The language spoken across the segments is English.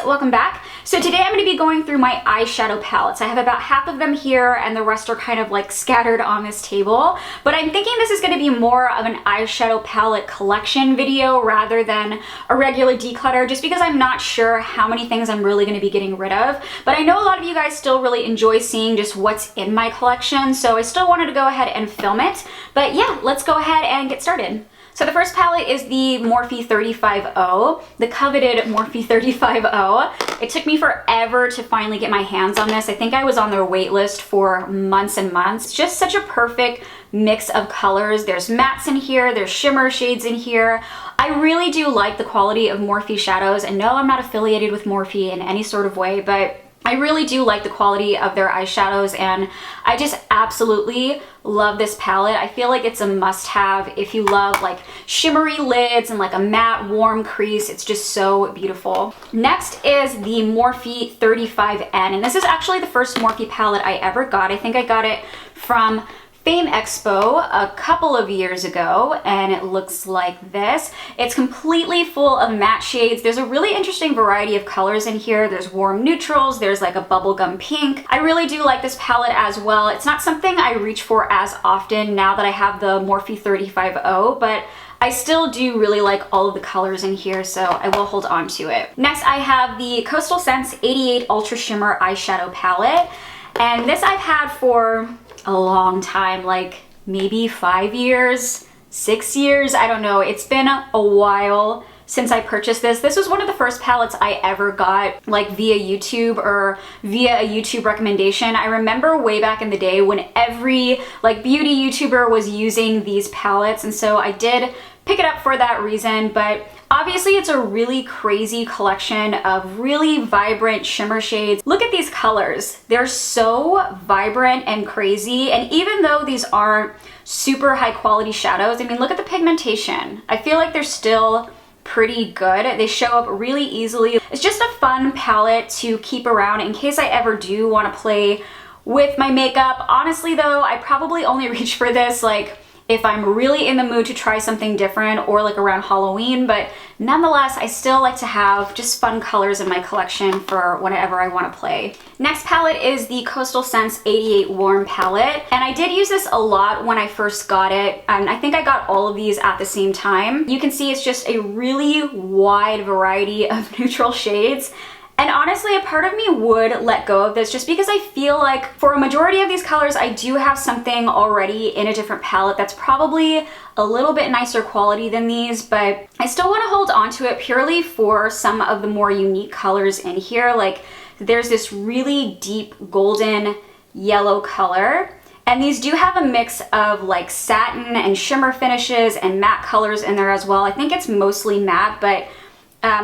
welcome back. So today I'm going to be going through my eyeshadow palettes. I have about half of them here and the rest are kind of like scattered on this table, but I'm thinking this is going to be more of an eyeshadow palette collection video rather than a regular declutter, just because I'm not sure how many things I'm really going to be getting rid of. But I know a lot of you guys still really enjoy seeing just what's in my collection, so I still wanted to go ahead and film it. But yeah, let's go ahead and get started. So the first palette is the Morphe 350, the coveted Morphe 350. It took me forever to finally get my hands on this. I think I was on their wait list for months and months. It's just such a perfect mix of colors. There's mattes in here, there's shimmer shades in here. I really do like the quality of Morphe shadows, and no, I'm not affiliated with Morphe in any sort of way, but I really do like the quality of their eyeshadows, and I just absolutely love this palette. I feel like it's a must-have if you love like shimmery lids and like a matte warm crease. It's just so beautiful. Next is the Morphe 35N, and this is actually the first Morphe palette I ever got. I think I got it from Fame Expo a couple of years ago, and it looks like this. It's completely full of matte shades. There's a really interesting variety of colors in here. There's warm neutrals, there's like a bubblegum pink. I really do like this palette as well. It's not something I reach for as often now that I have the Morphe 350, but I still do really like all of the colors in here, so I will hold on to it. Next, I have the Coastal Scents 88 Ultra Shimmer Eyeshadow Palette, and this I've had for a long time, like maybe 5 years, 6 years, I don't know. It's been a while since I purchased this. This was one of the first palettes I ever got like via YouTube or via a YouTube recommendation. I remember way back in the day when every like beauty YouTuber was using these palettes, and so I did pick it up for that reason. But obviously it's a really crazy collection of really vibrant shimmer shades. Look at these colors. They're so vibrant and crazy, and even though these aren't super high quality shadows, I mean, look at the pigmentation. I feel like they're still pretty good. They show up really easily. It's just a fun palette to keep around in case I ever do want to play with my makeup. Honestly though, I probably only reach for this like if I'm really in the mood to try something different or like around Halloween, but nonetheless, I still like to have just fun colors in my collection for whenever I want to play. Next palette is the Coastal Scents 88 Warm Palette, and I did use this a lot when I first got it, and I think I got all of these at the same time. You can see it's just a really wide variety of neutral shades. And honestly, a part of me would let go of this just because I feel like for a majority of these colors, I do have something already in a different palette that's probably a little bit nicer quality than these, but I still want to hold on to it purely for some of the more unique colors in here. Like there's this really deep golden yellow color, and these do have a mix of like satin and shimmer finishes and matte colors in there as well. I think it's mostly matte, but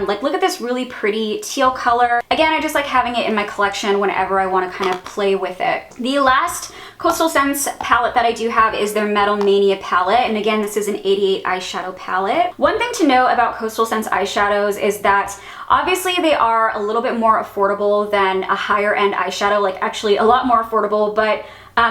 like look at this really pretty teal color. Again, I just like having it in my collection whenever I want to kind of play with it. The last Coastal Scents palette that I do have is their Metal Mania palette, and again, this is an 88 eyeshadow palette. One thing to know about Coastal Scents eyeshadows is that obviously they are a little bit more affordable than a higher end eyeshadow, like actually a lot more affordable, but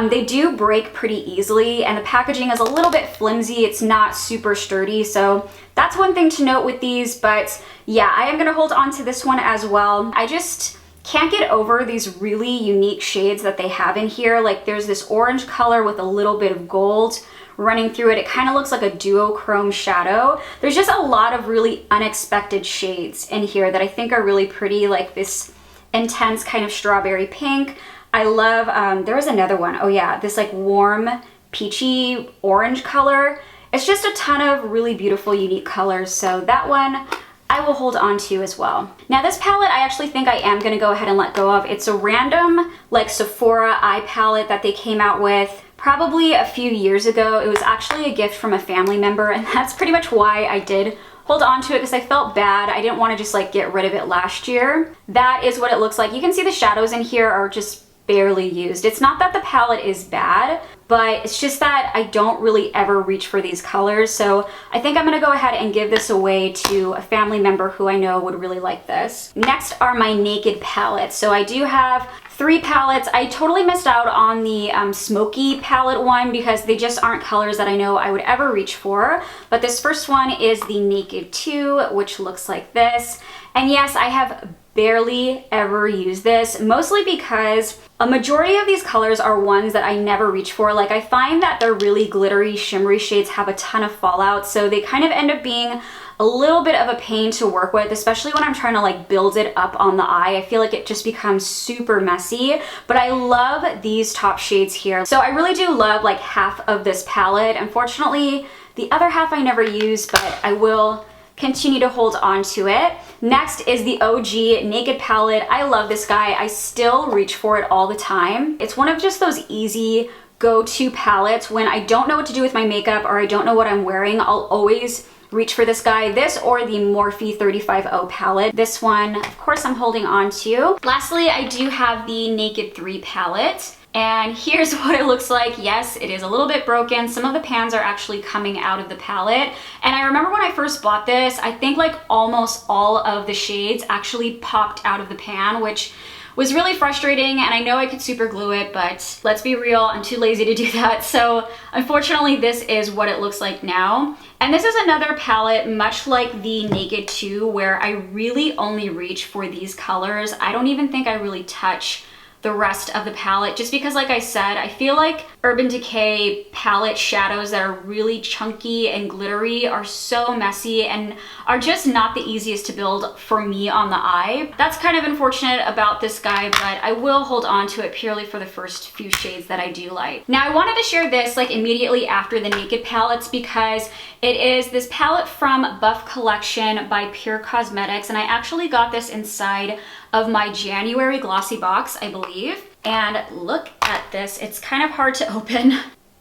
they do break pretty easily, and the packaging is a little bit flimsy. It's not super sturdy, so that's one thing to note with these. But yeah, I am gonna hold on to this one as well. I just can't get over these really unique shades that they have in here. Like there's this orange color with a little bit of gold running through it. It kind of looks like a duochrome shadow. There's just a lot of really unexpected shades in here that I think are really pretty, like this intense kind of strawberry pink. I love, there was another one. Oh yeah, this like warm peachy orange color. It's just a ton of really beautiful, unique colors. So that one I will hold on to as well. Now this palette, I actually think I am gonna go ahead and let go of. It's a random like Sephora eye palette that they came out with probably a few years ago. It was actually a gift from a family member, and that's pretty much why I did hold on to it, because I felt bad. I didn't want to just like get rid of it last year. That is what it looks like. You can see the shadows in here are just barely used. It's not that the palette is bad, but it's just that I don't really ever reach for these colors. So I think I'm gonna go ahead and give this away to a family member who I know would really like this. Next are my Naked palettes. So I do have 3 palettes. I totally missed out on the Smokey palette one because they just aren't colors that I know I would ever reach for. But this first one is the Naked 2, which looks like this. And yes, I have barely ever use this, mostly because a majority of these colors are ones that I never reach for. Like, I find that the really glittery, shimmery shades have a ton of fallout, so they kind of end up being a little bit of a pain to work with, especially when I'm trying to like build it up on the eye. I feel like it just becomes super messy, but I love these top shades here. So I really do love like half of this palette. Unfortunately, the other half I never use, but I will continue to hold on to it. Next is the OG Naked palette. I love this guy. I still reach for it all the time. It's one of just those easy go-to palettes when I don't know what to do with my makeup or I don't know what I'm wearing. I'll always reach for this guy, this or the Morphe 350 palette. This one, of course, I'm holding on to. Lastly, I do have the Naked 3 palette. And here's what it looks like. Yes, it is a little bit broken. Some of the pans are actually coming out of the palette. And I remember when I first bought this, I think like almost all of the shades actually popped out of the pan, which was really frustrating, and I know I could super glue it, but let's be real, I'm too lazy to do that. So unfortunately, this is what it looks like now. And this is another palette, much like the Naked 2, where I really only reach for these colors. I don't even think I really touch the rest of the palette, just because, like I said, I feel like Urban Decay palette shadows that are really chunky and glittery are so messy and are just not the easiest to build for me on the eye. That's kind of unfortunate about this guy, but I will hold on to it purely for the first few shades that I do like. Now, I wanted to share this like immediately after the Naked palettes because it is this palette from Buff Collection by Pure Cosmetics, and I actually got this inside of my January glossy box, I believe. And look at this. It's kind of hard to open,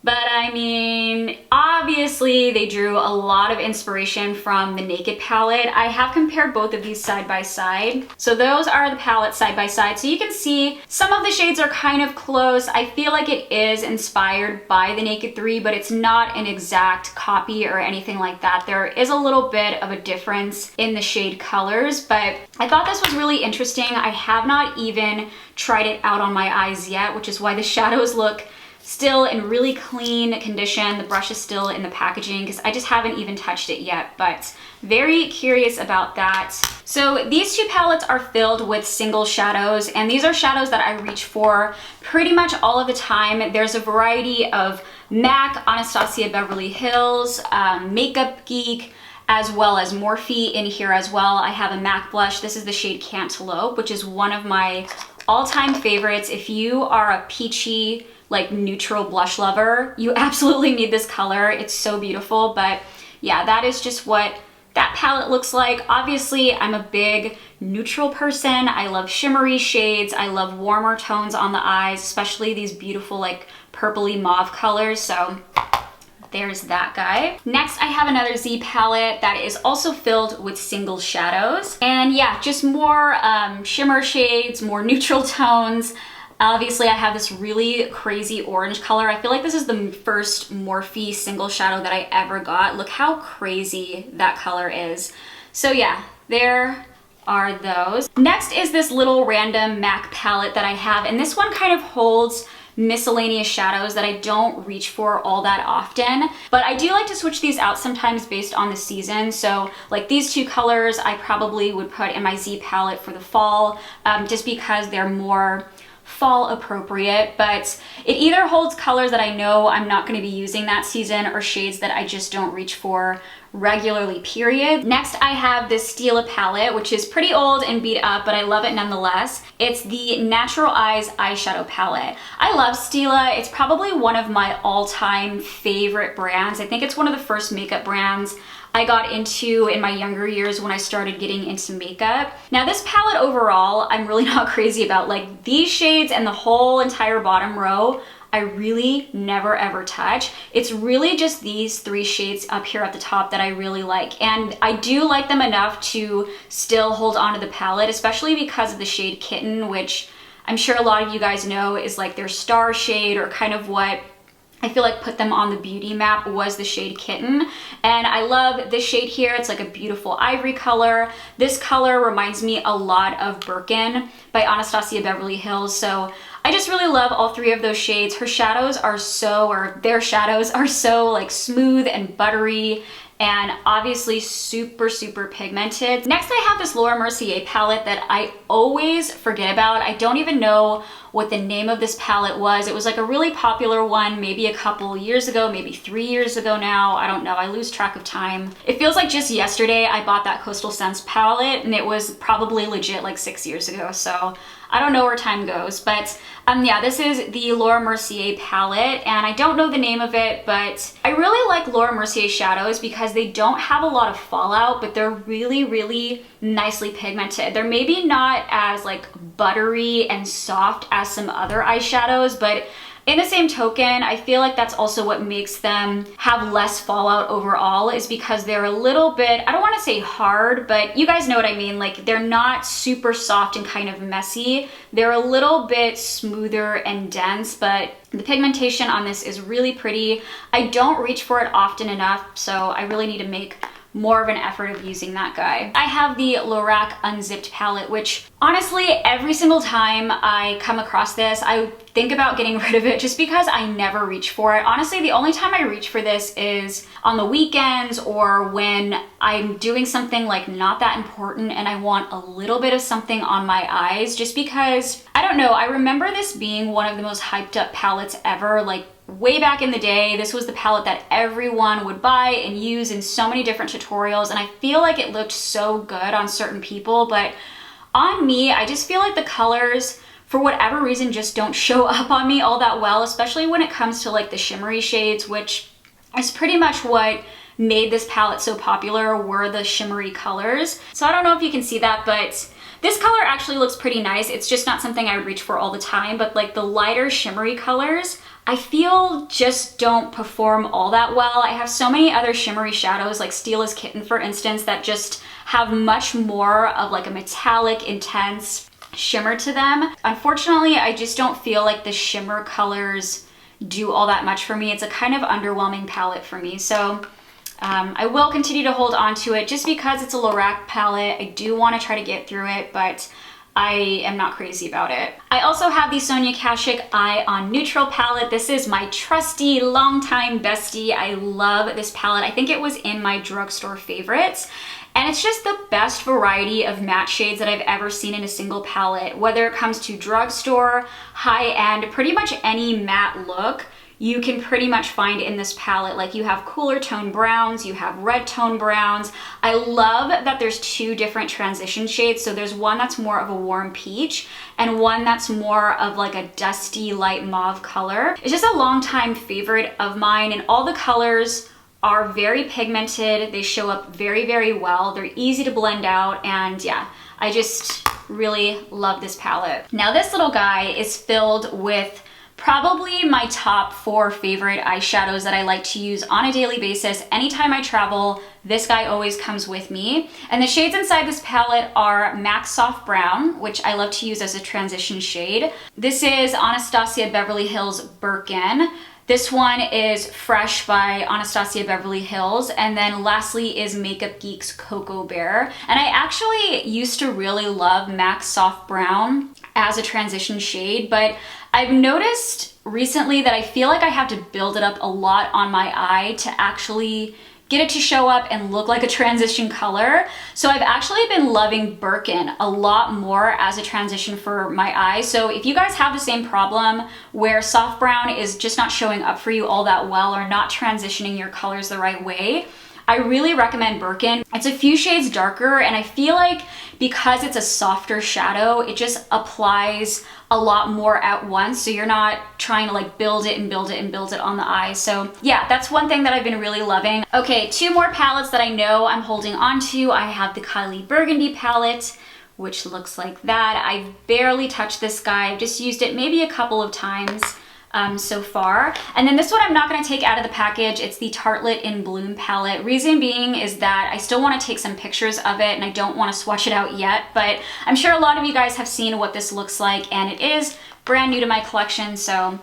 but I mean, obviously they drew a lot of inspiration from the Naked palette. I have compared both of these side by side. So those are the palettes side by side. So you can see some of the shades are kind of close. I feel like it is inspired by the Naked 3, but it's not an exact copy or anything like that. There is a little bit of a difference in the shade colors, but I thought this was really interesting. I have not even tried it out on my eyes yet, which is why the shadows look still in really clean condition. The brush is still in the packaging because I just haven't even touched it yet, but very curious about that. So these two palettes are filled with single shadows, and these are shadows that I reach for pretty much all of the time. There's a variety of MAC, Anastasia Beverly Hills, Makeup Geek, as well as Morphe in here as well. I have a MAC blush. This is the shade Cantaloupe, which is one of my all-time favorites. If you are a peachy, like neutral blush lover, you absolutely need this color. It's so beautiful. But yeah, that is just what that palette looks like. Obviously, I'm a big neutral person. I love shimmery shades. I love warmer tones on the eyes, especially these beautiful like purpley mauve colors. So there's that guy. Next, I have another Z palette that is also filled with single shadows. And yeah, just more shimmer shades, more neutral tones. Obviously, I have this really crazy orange color. I feel like this is the first Morphe single shadow that I ever got. Look how crazy that color is. So yeah, there are those. Next is this little random MAC palette that I have, and this one kind of holds miscellaneous shadows that I don't reach for all that often, but I do like to switch these out sometimes based on the season. So like these two colors I probably would put in my Z palette for the fall, just because they're more fall appropriate, but it either holds colors that I know I'm not going to be using that season or shades that I just don't reach for regularly, period. Next, I have this Stila palette, which is pretty old and beat up, but I love it nonetheless. It's the Natural Eyes eyeshadow palette. I love Stila. It's probably one of my all-time favorite brands. I think it's one of the first makeup brands I got into in my younger years when I started getting into makeup. Now this palette overall, I'm really not crazy about. Like these shades and the whole entire bottom row, I really never ever touch. It's really just these three shades up here at the top that I really like. And I do like them enough to still hold on to the palette, especially because of the shade Kitten, which I'm sure a lot of you guys know is like their star shade, or kind of what I feel like put them on the beauty map was the shade Kitten. And I love this shade here. It's like a beautiful ivory color. This color reminds me a lot of Birkin by Anastasia Beverly Hills. So I just really love all three of those shades. Her shadows are so, or their shadows are so like smooth and buttery and obviously super, super pigmented. Next, I have this Laura Mercier palette that I always forget about. I don't even know what the name of this palette was. It was like a really popular one maybe a couple years ago, maybe 3 years ago now. I don't know, I lose track of time. It feels like just yesterday I bought that Coastal Scents palette, and it was probably legit like 6 years ago, so I don't know where time goes. But yeah, this is the Laura Mercier palette, and I don't know the name of it, but I really like Laura Mercier shadows because they don't have a lot of fallout, but they're really, really nicely pigmented. They're maybe not as like buttery and soft as some other eyeshadows, but in the same token, I feel like that's also what makes them have less fallout overall, is because they're a little bit, I don't want to say hard, but you guys know what I mean. Like, they're not super soft and kind of messy. They're a little bit smoother and dense, but the pigmentation on this is really pretty. I don't reach for it often enough, so I really need to make more of an effort of using that guy. I have the Lorac Unzipped palette, which honestly, every single time I come across this, I think about getting rid of it just because I never reach for it. Honestly, the only time I reach for this is on the weekends or when I'm doing something like not that important and I want a little bit of something on my eyes, just because, I don't know, I remember this being one of the most hyped up palettes ever. Like, way back in the day, this was the palette that everyone would buy and use in so many different tutorials, and I feel like it looked so good on certain people, but on me, I just feel like the colors, for whatever reason, just don't show up on me all that well, especially when it comes to like the shimmery shades, which is pretty much what made this palette so popular, were the shimmery colors. So I don't know if you can see that, but this color actually looks pretty nice. It's just not something I would reach for all the time, but like the lighter shimmery colors, I feel just don't perform all that well. I have so many other shimmery shadows, like Stila's Kitten, for instance, that just have much more of like a metallic, intense shimmer to them. Unfortunately, I just don't feel like the shimmer colors do all that much for me. It's a kind of underwhelming palette for me. So I will continue to hold on to it just because it's a Lorac palette. I do want to try to get through it, but I am not crazy about it. I also have the Sonia Kashuk Eye on Neutral palette. This is my trusty longtime bestie. I love this palette. I think it was in my drugstore favorites. And it's just the best variety of matte shades that I've ever seen in a single palette. Whether it comes to drugstore, high-end, pretty much any matte look, you can pretty much find in this palette. Like, you have cooler tone browns, you have red tone browns. I love that there's two different transition shades. So there's one that's more of a warm peach and one that's more of like a dusty light mauve color. It's just a longtime favorite of mine, and all the colors are very pigmented. They show up very, very well. They're easy to blend out, and yeah, I just really love this palette. Now this little guy is filled with probably my top 4 favorite eyeshadows that I like to use on a daily basis. Anytime I travel, this guy always comes with me. And the shades inside this palette are MAC Soft Brown, which I love to use as a transition shade. This is Anastasia Beverly Hills Birkin. This one is Fresh by Anastasia Beverly Hills. And then lastly is Makeup Geeks Cocoa Bear. And I actually used to really love MAC Soft Brown as a transition shade, but I've noticed recently that I feel like I have to build it up a lot on my eye to actually get it to show up and look like a transition color. So I've actually been loving Birkin a lot more as a transition for my eyes. So if you guys have the same problem where soft brown is just not showing up for you all that well, or not transitioning your colors the right way, I really recommend Birkin. It's a few shades darker, and I feel like because it's a softer shadow, it just applies a lot more at once, so you're not trying to like build it and build it and build it on the eye. So yeah, that's one thing that I've been really loving. Okay, 2 more palettes that I know I'm holding on to. I have the Kylie Burgundy palette, which looks like that. I've barely touched this guy. I've just used it maybe a couple of times so far. And then this one I'm not going to take out of the package. It's the Tartlet in Bloom palette. Reason being is that I still want to take some pictures of it and I don't want to swatch it out yet, but I'm sure a lot of you guys have seen what this looks like, and it is brand new to my collection, so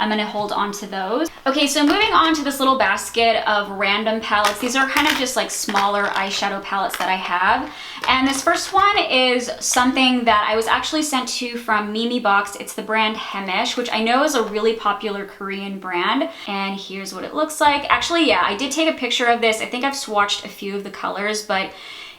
I'm gonna hold on to those. Okay, so moving on to this little basket of random palettes. These are kind of just like smaller eyeshadow palettes that I have. And this first one is something that I was actually sent to from Mimi Box. It's the brand Hemish, which I know is a really popular Korean brand. And here's what it looks like. Actually, yeah, I did take a picture of this. I think I've swatched a few of the colors, but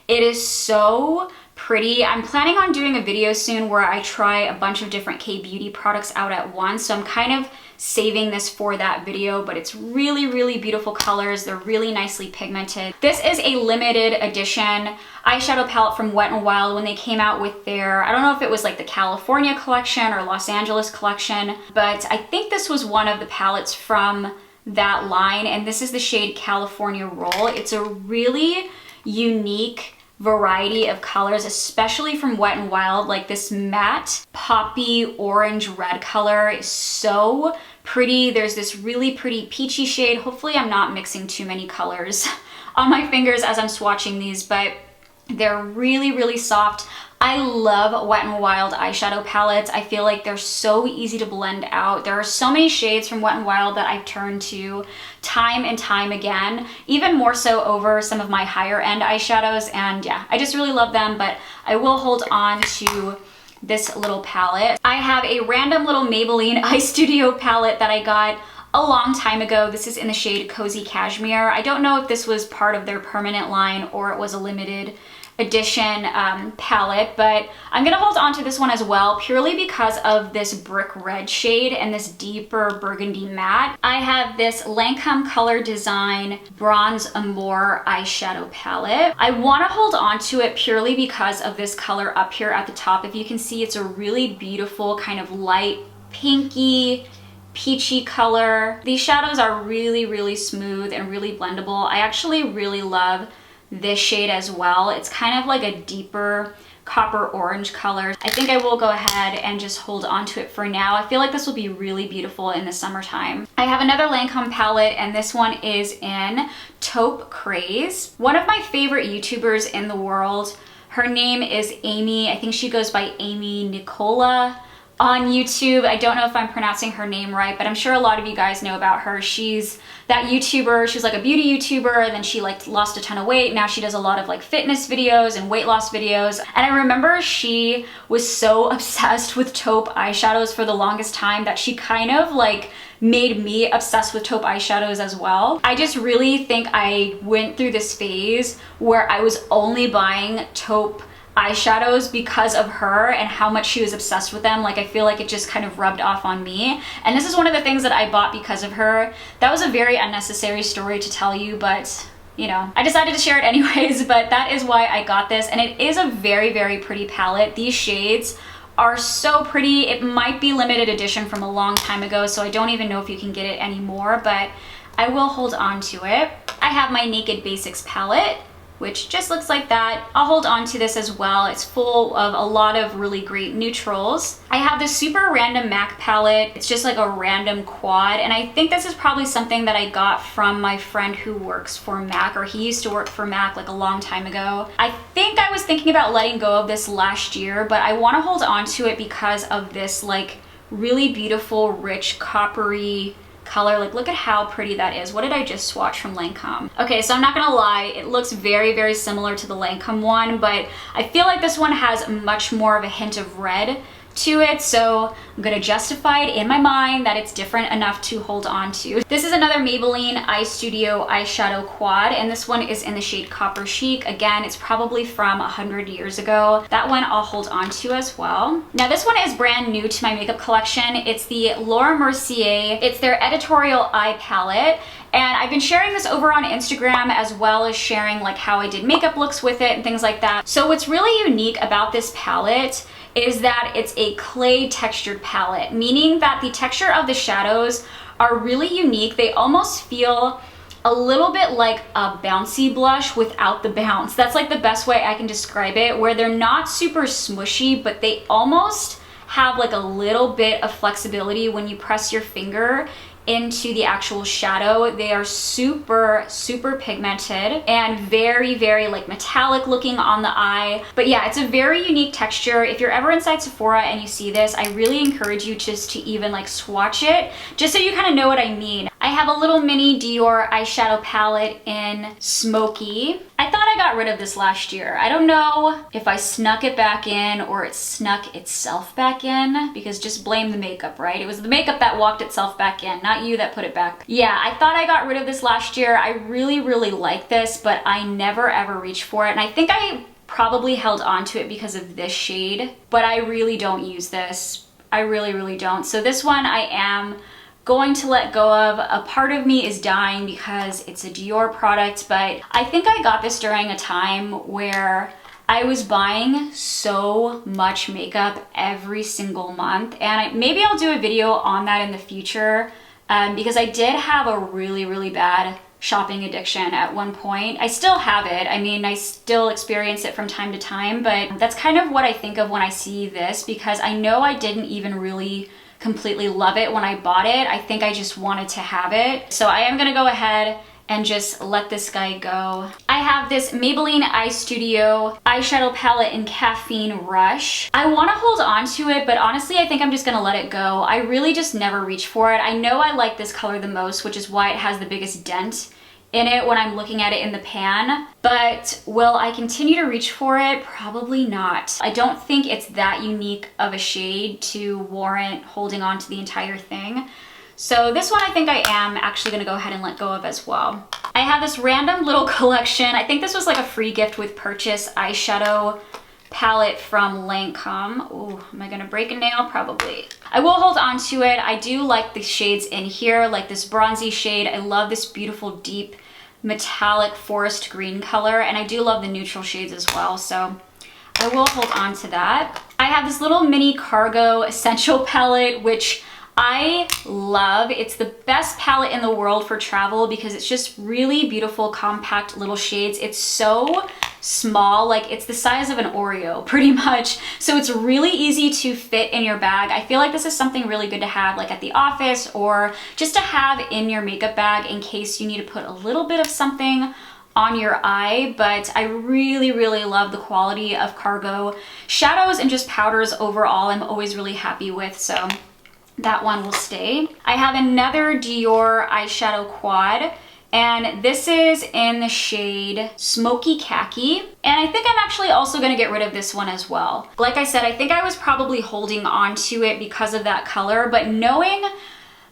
it is so pretty. I'm planning on doing a video soon where I try a bunch of different K-beauty products out at once. So I'm kind of saving this for that video, but it's really, really beautiful colors. They're really nicely pigmented. This is a limited edition eyeshadow palette from Wet n Wild when they came out with their, I don't know if it was like the California collection or Los Angeles collection, but I think this was one of the palettes from that line, and this is the shade California Roll. It's a really unique variety of colors, especially from Wet n Wild. Like this matte poppy orange red color is so pretty. There's this really pretty peachy shade. Hopefully I'm not mixing too many colors on my fingers as I'm swatching these, but they're really, really soft. I love Wet n Wild eyeshadow palettes. I feel like they're so easy to blend out. There are so many shades from Wet n Wild that I've turned to time and time again, even more so over some of my higher end eyeshadows. And yeah, I just really love them, but I will hold on to this little palette. I have a random little Maybelline Eye Studio palette that I got a long time ago. This is in the shade Cozy Cashmere. I don't know if this was part of their permanent line or it was a limited edition palette, but I'm gonna hold on to this one as well purely because of this brick red shade and this deeper burgundy matte. I have this Lancome Color Design Bronze Amour eyeshadow palette. I want to hold on to it purely because of this color up here at the top. If you can see, it's a really beautiful kind of light pinky peachy color. These shadows are really, really smooth and really blendable. I actually really love this shade as well. It's kind of like a deeper copper orange color. I think I will go ahead and just hold on to it for now. I feel like this will be really beautiful in the summertime. I have another Lancome palette, and this one is in Taupe Craze. One of my favorite YouTubers in the world. Her name is Amy. I think she goes by Amy Nicola on YouTube. I don't know if I'm pronouncing her name right, but I'm sure a lot of you guys know about her. She's that YouTuber. She's like a beauty YouTuber, and then she like lost a ton of weight. Now she does a lot of like fitness videos and weight loss videos. And I remember she was so obsessed with taupe eyeshadows for the longest time that she kind of like made me obsessed with taupe eyeshadows as well. I just really think I went through this phase where I was only buying taupe eyeshadows because of her and how much she was obsessed with them. Like, I feel like it just kind of rubbed off on me. And this is one of the things that I bought because of her. That was a very unnecessary story to tell you, but you know, I decided to share it anyways. But that is why I got this, and it is a very, very pretty palette. These shades are so pretty. It might be limited edition from a long time ago, so I don't even know if you can get it anymore, but I will hold on to it. I have my Naked Basics palette, which just looks like that. I'll hold on to this as well. It's full of a lot of really great neutrals. I have this super random MAC palette. It's just like a random quad, and I think this is probably something that I got from my friend who works for MAC, or he used to work for MAC like a long time ago. I think I was thinking about letting go of this last year, but I want to hold on to it because of this like really beautiful, rich, coppery color. Like, look at how pretty that is. What did I just swatch from Lancome? Okay, so I'm not gonna lie, it looks very, very similar to the Lancome one, but I feel like this one has much more of a hint of red to it, so I'm gonna justify it in my mind that it's different enough to hold on to. This is another Maybelline Eye Studio eyeshadow quad, and this one is in the shade Copper Chic. Again, it's probably from 100 years ago. That one I'll hold on to as well. Now this one is brand new to my makeup collection. It's the Laura Mercier. It's their editorial eye palette. And I've been sharing this over on Instagram, as well as sharing like how I did makeup looks with it and things like that. So what's really unique about this palette is that it's a clay textured palette, meaning that the texture of the shadows are really unique. They almost feel a little bit like a bouncy blush without the bounce. That's like the best way I can describe it, where they're not super smushy, but they almost have like a little bit of flexibility when you press your finger into the actual shadow. They are super, super pigmented and very, very like metallic looking on the eye. But yeah, it's a very unique texture. If you're ever inside Sephora and you see this, I really encourage you just to even like swatch it, just so you kind of know what I mean. I have a little mini Dior eyeshadow palette in Smokey. I thought I got rid of this last year. I don't know if I snuck it back in or it snuck itself back in, because just blame the makeup, right? It was the makeup that walked itself back in, not you that put it back. Yeah, I thought I got rid of this last year. I really, really like this, but I never ever reached for it. And I think I probably held on to it because of this shade, but I really don't use this. I really, really don't. So this one I am going to let go of. A part of me is dying because it's a Dior product, but I think I got this during a time where I was buying so much makeup every single month, and maybe I'll do a video on that in the future, because I did have a really, really bad shopping addiction at one point. I still have it. I mean, I still experience it from time to time, but that's kind of what I think of when I see this, because I know I didn't even really completely love it when I bought it. I think I just wanted to have it. So I am gonna go ahead and just let this guy go. I have this Maybelline Eye Studio eyeshadow palette in Caffeine Rush. I wanna hold on to it, but honestly, I think I'm just gonna let it go. I really just never reach for it. I know I like this color the most, which is why it has the biggest dent in it when I'm looking at it in the pan, but will I continue to reach for it? Probably not. I don't think it's that unique of a shade to warrant holding on to the entire thing. So this one I think I am actually gonna go ahead and let go of as well. I have this random little collection. I think this was like a free gift with purchase eyeshadow palette from Lancome. Ooh, am I gonna break a nail? Probably. I will hold on to it. I do like the shades in here, like this bronzy shade. I love this beautiful deep metallic forest green color, and I do love the neutral shades as well, so I will hold on to that. I have this little mini Cargo Essential palette, which I love. It's the best palette in the world for travel because it's just really beautiful, compact little shades. It's so small, like it's the size of an Oreo pretty much. So it's really easy to fit in your bag. I feel like this is something really good to have like at the office or just to have in your makeup bag in case you need to put a little bit of something on your eye. But I really, really love the quality of Cargo shadows and just powders overall. I'm always really happy with, so that one will stay. I have another Dior eyeshadow quad, and this is in the shade Smoky Khaki. And I think I'm actually also gonna get rid of this one as well. Like I said, I think I was probably holding on to it because of that color, but knowing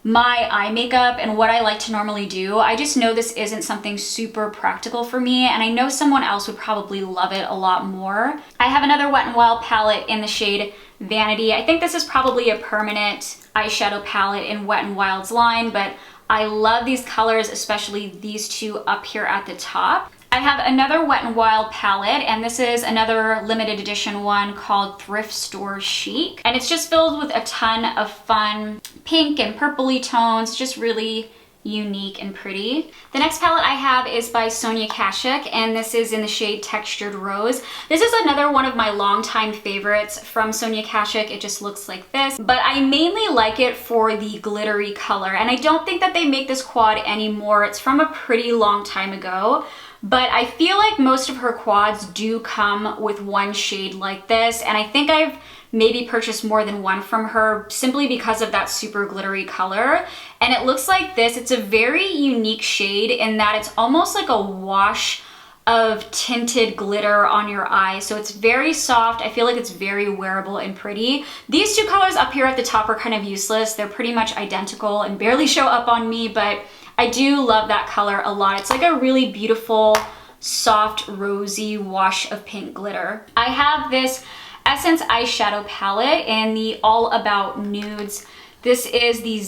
my eye makeup and what I like to normally do, I just know this isn't something super practical for me, and I know someone else would probably love it a lot more. I have another Wet n Wild palette in the shade Vanity. I think this is probably a permanent eyeshadow palette in Wet n Wild's line, but I love these colors, especially these two up here at the top. I have another Wet n Wild palette, and this is another limited edition one called Thrift Store Chic. And it's just filled with a ton of fun pink and purpley tones, just really unique and pretty. The next palette I have is by Sonia Kashuk, and this is in the shade Textured Rose. This is another one of my longtime favorites from Sonia Kashuk. It just looks like this, but I mainly like it for the glittery color, and I don't think that they make this quad anymore. It's from a pretty long time ago, but I feel like most of her quads do come with one shade like this, and I think I've maybe purchased more than one from her simply because of that super glittery color. And it looks like this. It's a very unique shade in that it's almost like a wash of tinted glitter on your eye. So it's very soft. I feel like it's very wearable and pretty. These two colors up here at the top are kind of useless. They're pretty much identical and barely show up on me, but I do love that color a lot. It's like a really beautiful, soft, rosy wash of pink glitter. I have this Essence eyeshadow palette in the All About Nudes. This is the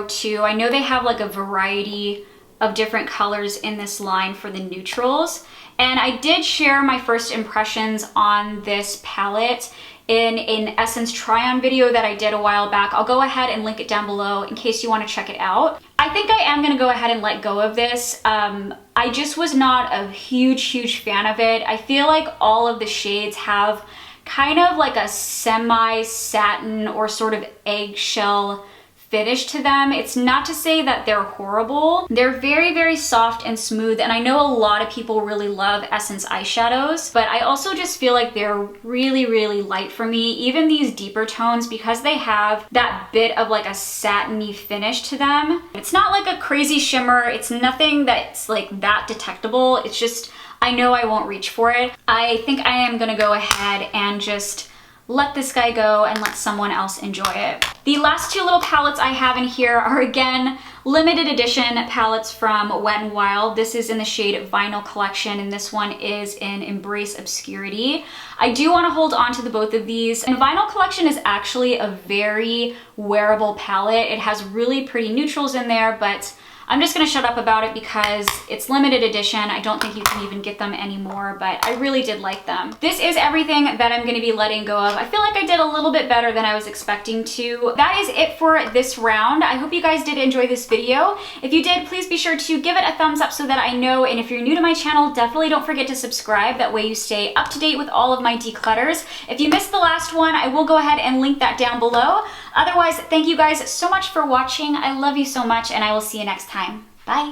02. I know they have like a variety of different colors in this line for the neutrals. And I did share my first impressions on this palette in an Essence try-on video that I did a while back. I'll go ahead and link it down below in case you want to check it out. I think I am going to go ahead and let go of this. I just was not a huge fan of it. I feel like all of the shades have kind of like a semi-satin or sort of eggshell finish to them. It's not to say that they're horrible. They're very, very soft and smooth, and I know a lot of people really love Essence eyeshadows, but I also just feel like they're really, really light for me. Even these deeper tones, because they have that bit of like a satiny finish to them. It's not like a crazy shimmer. It's nothing that's like that detectable. It's just, I know I won't reach for it. I think I am gonna go ahead and just let this guy go and let someone else enjoy it. The last two little palettes I have in here are, again, limited edition palettes from Wet n Wild. This is in the shade Vinyl Collection, and this one is in Embrace Obscurity. I do want to hold on to the both of these. And Vinyl Collection is actually a very wearable palette. It has really pretty neutrals in there, but I'm just gonna shut up about it because it's limited edition. I don't think you can even get them anymore, but I really did like them. This is everything that I'm gonna be letting go of. I feel like I did a little bit better than I was expecting to. That is it for this round. I hope you guys did enjoy this video. If you did, please be sure to give it a thumbs up so that I know, and if you're new to my channel, definitely don't forget to subscribe. That way you stay up to date with all of my declutters. If you missed the last one, I will go ahead and link that down below. Otherwise, thank you guys so much for watching. I love you so much, and I will see you next time. Bye.